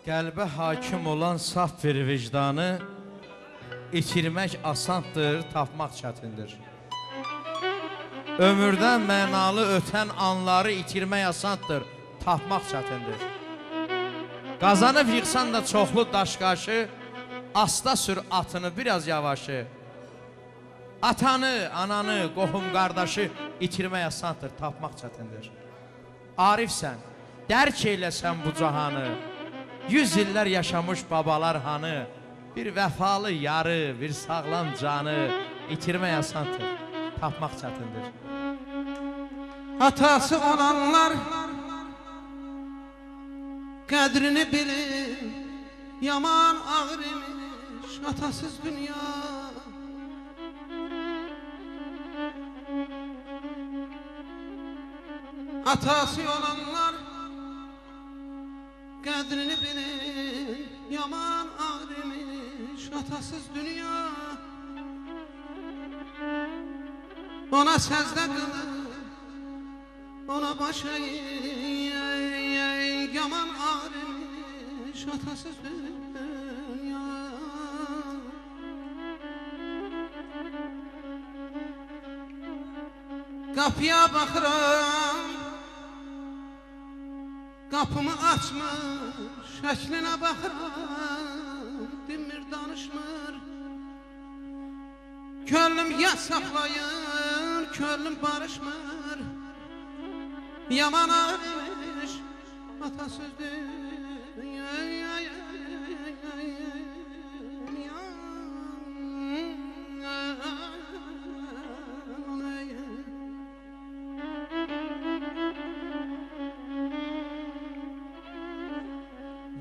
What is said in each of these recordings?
Qəlbə hakim olan saf bir vicdanı itirmək asandır, tapmaq çətindir. Ömürdən mənalı ötən anları itirmək asandır, tapmaq çətindir. Qazanıb yıxsan da çoxlu daşqaşı, asta sür atını biraz yavaşı. Atanı, ananı, qohum qardaşı itirmək asandır, tapmaq çətindir. Arifsən, dərk eyləsən bu cahanı, 100 illər yaşamış babalar hanı, bir vəfalı yarı, bir sağlam canı itirmək asandır, tapmaq çətindir. Atası olanlar qədrini bilir, yaman ağır imiş atasız dünya. Atası olanlar qədrini bilir, yaman ağır imiş atasız dünya. Ona səzdə qılır, ona baş əyir, yaman ağır imiş atasız dünya. Qapıya baxıram, qapımı açmış, şəklinə baxıram, dinmir, danışmır. Könlüm yas saxlayır, könlüm barışmır. Yaman ağırmış atasız dünya.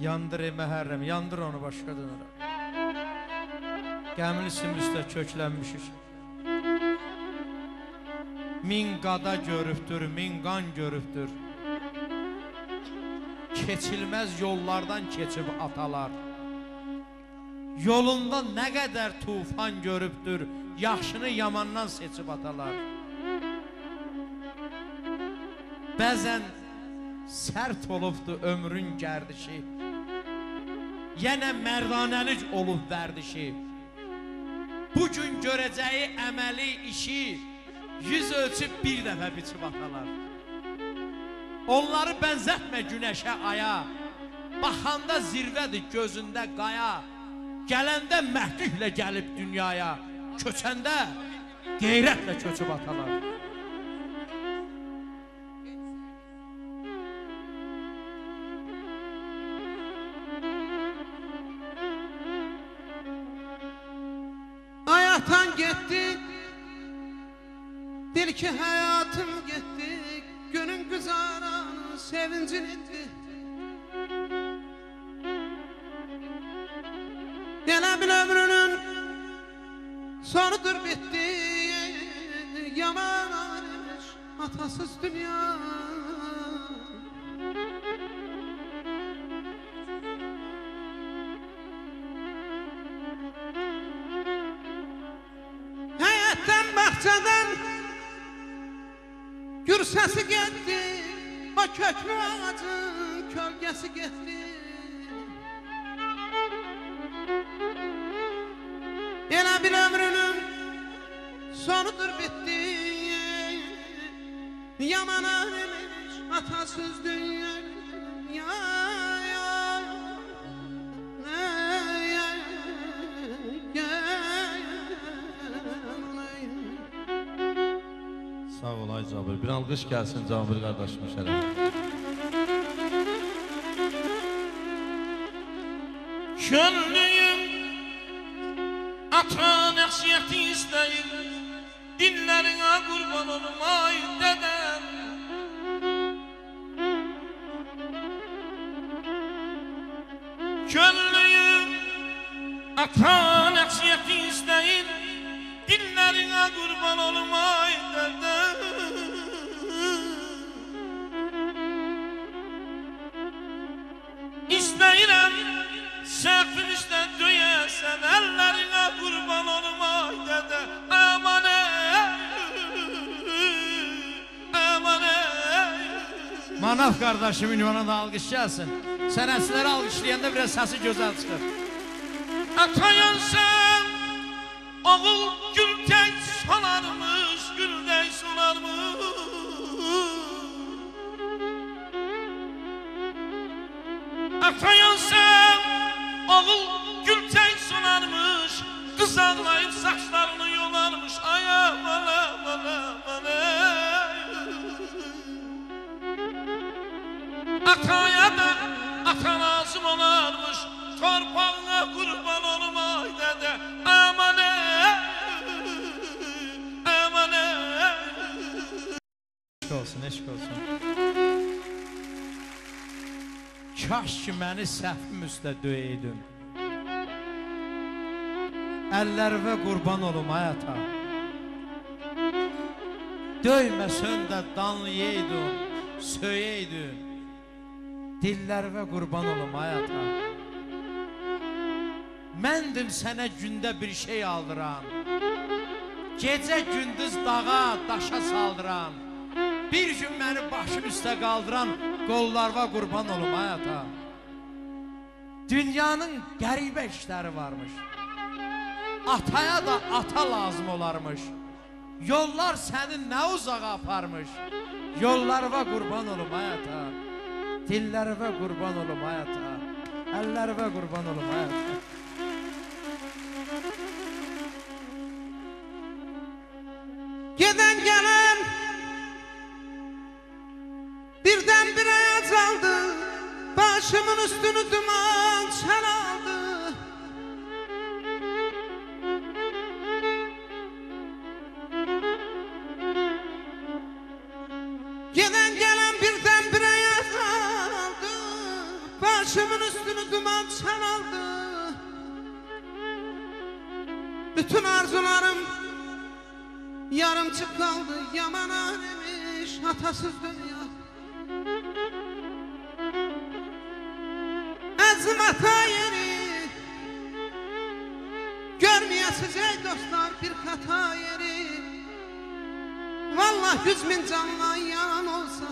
Yandır məhərrəm, yandır onu başqa dönərəm. Qəmli simlisdə köklənmişik. Min qada görübdür, min qan görübdür. Keçilməz yollardan keçib atalar. Yolunda nə qədər tufan görübdür, yaxşını yamandan seçib atalar. Bəzən sərt olubdur ömrün gərdişi, yenə mərdanəlik olub vərdişi. Bugün görəcəyi əməli işi 100 ölçüb bir dəfə biçib atalar. Onları bənzətmə günəşə, aya, baxanda zirvədir gözündə qaya. Gələndə məhdüklə gəlib dünyaya, köçəndə qeyrətlə köçüb atalar. Hayattan gittik, bil ki hayatım gittik, günün güzaranı sevincin etti. Elə bil ömrünün sonudur bitti, yaman ağırmış atasız dünya. Bahçeden gür sesi gitti, o köklü ağacın kölgesi gitti. Elə bir ömrünün sonudur bitti, yaman ağırmış atasız dünya. Sağ ol ay Cabir. Bir alqış gəlsin Cabir qardaşım şərəf. Könlüyüm ata nəsiyyəti istəyir, dinlərinə qurban olum ay dədəm. Könlüyüm ata nəsiyyəti istəyir, dinlərinə qurban olum ay dədəm. İstəyirəm səhvin üstə döyəsən, əllərinə qurban olum ay dədə. Aman ey, aman ey. Manaf qardaşım ünvana da alqış gəlsin. Sənətçiləri alqışlayanda biraz səsi gözəl çıxır. Atayansan, oğul gültək solarmış, gültək solarmış. Atayansan, oğul gültək solarmış, qız ağlayıb saçlarını yolarmış. Ay aman aman aman ataya da ata lazım olarmış, torpağına qurban olmay dədə. Aman aman Eşq olsun, eşq olsun. Kaş ki məni səhvim üstə döyəydin. Əllərinə qurban olum ay ata. Döyməsən də danlayaydın, söyəydin. Dillərinə qurban olum ay ata. Məndim sənə gündə bir şey aldıran, gecə gündüz dağa, daşa saldıran, bir gün məni başım üstə qaldıran qollarına qurban olum ay ata. Dünyanın qəribə işləri varmış, ataya da ata lazım olarmış. Yollar səni nə uzağa aparmış, yollarına qurban olum ay ata. Dillərinə qurban olum ay ata, əllərinə qurban olum ay ata. Geden gelen birden bir ayaz aldı, başımın üstünü duman çaldı. Gelen gelen birden bir ayaz aldı, başımın üstünü duman çaldı. Bütün arzularım yarımçık kaldı, yaman hanemiş, hatasız dünya. Əzim hata yeri, görmeyəsiz ey dostlar bir hata yeri. Vallahi 100.000 canla yalan olsa,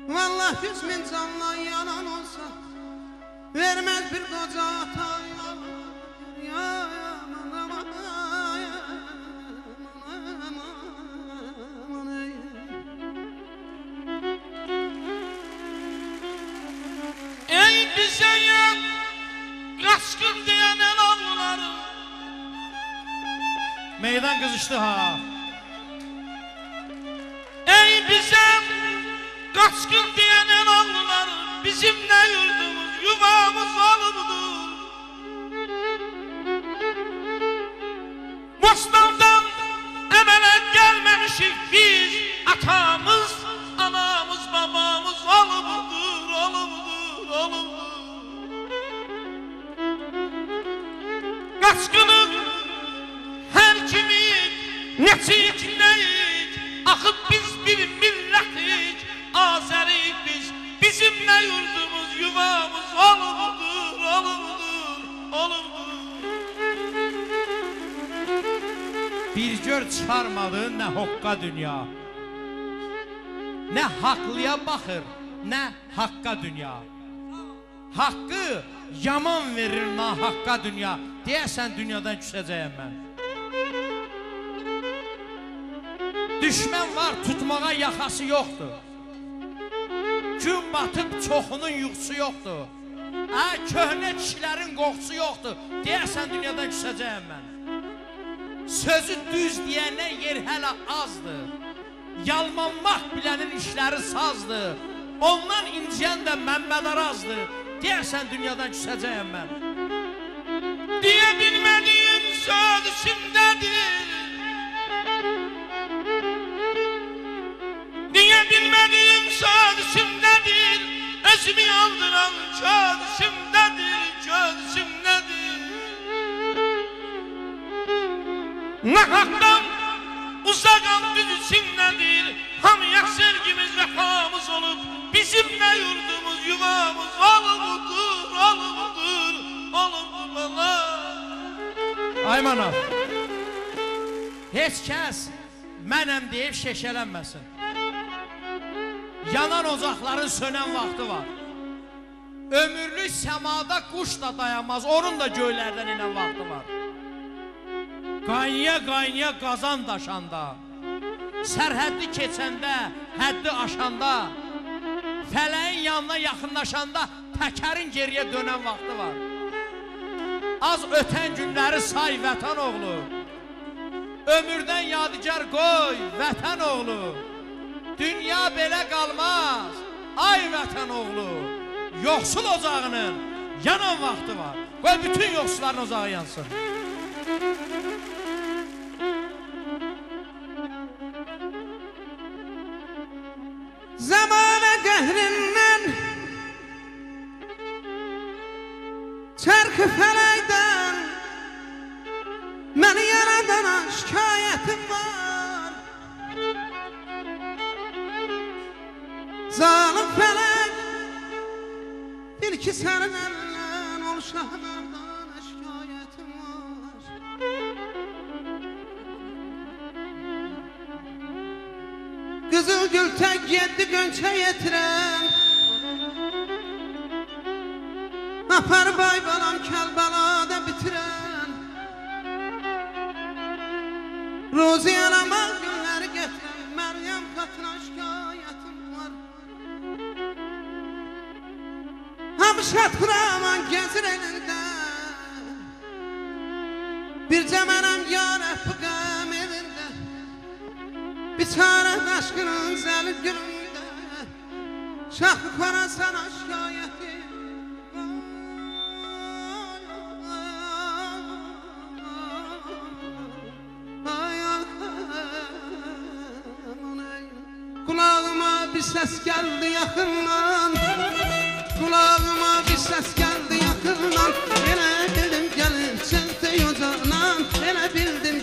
vallahi 100.000 canla yalan olsa, vermez bir koca ata yalan. Ya aman aman ey bize yap, qaçqın deyən el ağları. Meydan qızışdı ha. Ey bize qaçqın deyən el ağları, bizim nə yurdumuz, yuvamız olubdur. Bostandan əmələ gəlməmişik biz, atamız, anamız, babamız olubdur, olubdur, olubdur. Qaçqınıq, hər kimiyik, neçiyik, nəyik, axıb biz bir millətik, Azəriyik biz, bizim nə yurdumuz, yuvamız olubdur, olubdur, olubdur. Bir gör çıxarmadı nə hoqqa dünya, nə haqlıya baxır, nə haqqa dünya. Haqqı yaman verir nahaqqa dünya. Deyəsən dünyadan küsəcəyəm mən. Düşmən var, tutmağa yaxası yoxdur. Gün batıb çoxunun yuxusu yoxdur. Köhnə kişilərin qoxusu yoxdur. Deyəsən dünyadan küsəcəyəm mən. Sözü düz deyənə yer hələ azdır. Yalmanmaq bilənin işləri sazdır. Ondan inciyən də Məmməd Arazdır. Deyəsən dünyadan küsəcəyəm mən. Deyə bilmədiyim söz içimdədir. Deyə bilmədiyim söz içimdədir. Özümü yandıran köz içimdədir, köz içimdədir. Nə haqdan uzaqam düz içimdədir. Hamıya sevgimiz, vəfamız olub, bizim nə yurdumuz, yuvamız olubdur, olubdur, olubdur bala. Ay Manav, heç kəs mənəm deyib şeşələnməsin. yanan ocaqların sönən vaxtı var. Ömürlük səmada quş da dayanmaz, onun da göylərdən inən vaxtı var. Qaynaya qazan daşanda, sərhəddi keçəndə, həddi aşanda, fələyin yanına yaxınlaşanda təkərin geriyə dönən vaxtı var. Az ötən günləri say vətən oğlu, ömürdən yadigar qoy vətən oğlu. Dünya belə qalmaz, ay vətən oğlu. Yoxsul ocağının yanan vaxtı var. Qoy bütün yoxsulların ocağı yansın. Zamana qəhrindən, çərxi fələkdən məni yaradana şikayətim var. Zalim fələk, bil ki sənin əlindən ol şəhərdən şikayətim var. Qızıl gül tək yeddi qönçə yetirən, apar bay balam Kəlbəlada bitirən, Roziyana günləri gətirən Məryəm xatına şikayətim var. Hamşat Xuraman gəzir elində, bircə mənəm yarə fıqəm evində, biçarə daşqının zəli gülündə, şahı qara sana şikayətim. Kulağıma bir ses geldi yakından, kulağıma bir ses geldi yakından. Yine bildim gelin çıktı yolcanan, yine bildim